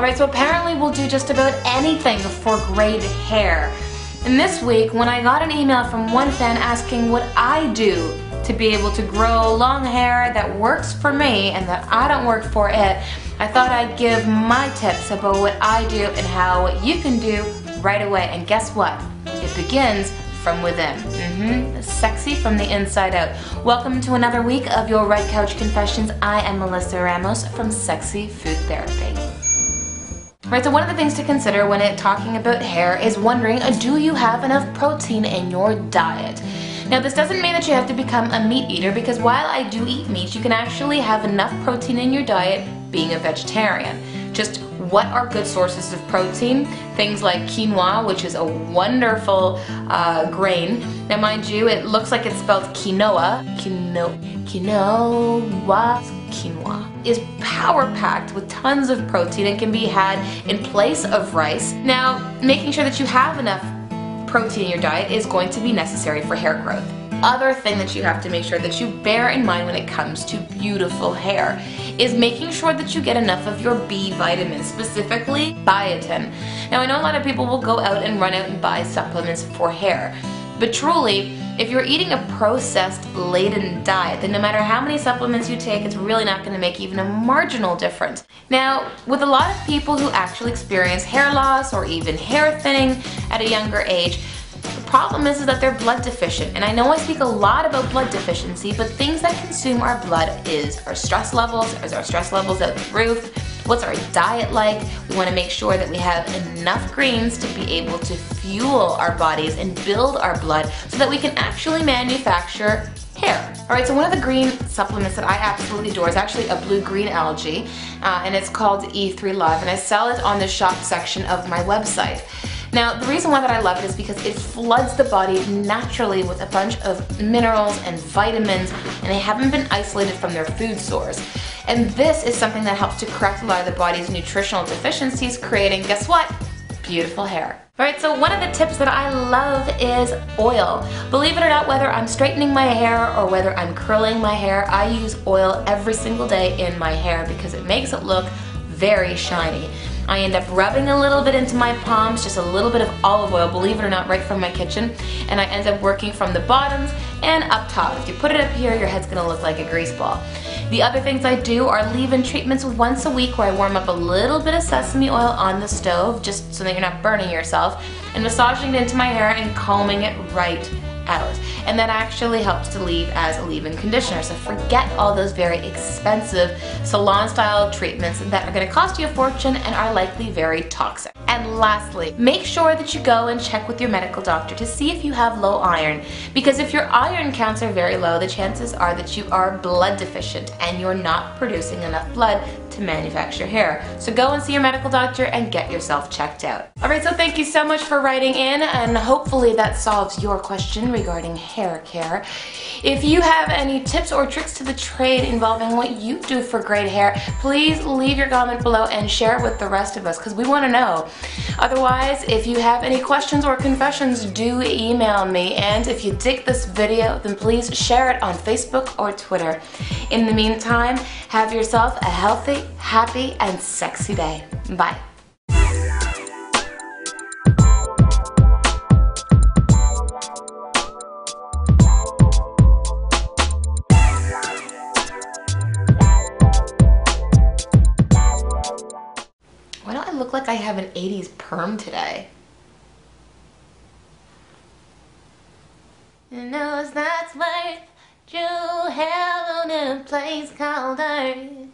Alright, so apparently we'll do just about anything for great hair. And this week, when I got an email from one fan asking what I do to be able to grow long hair that works for me and that I don't work for it, I thought I'd give my tips about what I do and how you can do right away. And guess what? It begins from within. Sexy from the inside out. Welcome to another week of your Red Couch Confessions. I am Melissa Ramos from Sexy Food Therapy. Right, so one of the things to consider when talking about hair is wondering, do you have enough protein in your diet? Now, this doesn't mean that you have to become a meat eater, because while I do eat meat, you can actually have enough protein in your diet being a vegetarian. Just what are good sources of protein? Things like quinoa, which is a wonderful grain. Now, mind you, it looks like it's spelled quinoa. Quinoa is power-packed with tons of protein and can be had in place of rice. Now, making sure that you have enough protein in your diet is going to be necessary for hair growth. Other thing that you have to make sure that you bear in mind when it comes to beautiful hair is making sure that you get enough of your B vitamins, specifically biotin. Now, I know a lot of people will go out and run out and buy supplements for hair, but truly, if you're eating a processed laden diet, then no matter how many supplements you take, it's really not going to make even a marginal difference. Now, with a lot of people who actually experience hair loss or even hair thinning at a younger age, the problem is that they're blood deficient. And I know I speak a lot about blood deficiency, but things that consume our blood is our stress levels. Is our stress levels out the roof? What's our diet like? We want to make sure that we have enough greens to be able to fuel our bodies and build our blood so that we can actually manufacture hair. Alright, so one of the green supplements that I absolutely adore is actually a blue-green algae, and it's called E3 Live, and I sell it on the shop section of my website. Now, the reason why that I love it is because it floods the body naturally with a bunch of minerals and vitamins, and they haven't been isolated from their food source. And this is something that helps to correct a lot of the body's nutritional deficiencies, creating, guess what? Beautiful hair. Alright, so one of the tips that I love is oil. Believe it or not, whether I'm straightening my hair or whether I'm curling my hair, I use oil every single day in my hair because it makes it look very shiny. I end up rubbing a little bit into my palms, just a little bit of olive oil, believe it or not, right from my kitchen, and I end up working from the bottoms and up top. If you put it up here, your head's gonna look like a grease ball. The other things I do are leave-in treatments once a week where I warm up a little bit of sesame oil on the stove, just so that you're not burning yourself, and massaging it into my hair and combing it right out. And that actually helps to leave as a leave-in conditioner. So forget all those very expensive salon-style treatments that are going to cost you a fortune and are likely very toxic. And lastly, make sure that you go and check with your medical doctor to see if you have low iron, because if your iron counts are very low, the chances are that you are blood deficient and you're not producing enough blood to manufacture hair. So go and see your medical doctor and get yourself checked out. Alright, so thank you so much for writing in, and hopefully that solves your question regarding hair care. If you have any tips or tricks to the trade involving what you do for great hair, please leave your comment below and share it with the rest of us, because we want to know. Otherwise, if you have any questions or confessions, do email me, and if you dig this video, then please share it on Facebook or Twitter. In the meantime, have yourself a healthy, happy, and sexy day. Bye. Why don't I look like I have an 80s perm today? Who knows that's worth true hell on a place called Earth.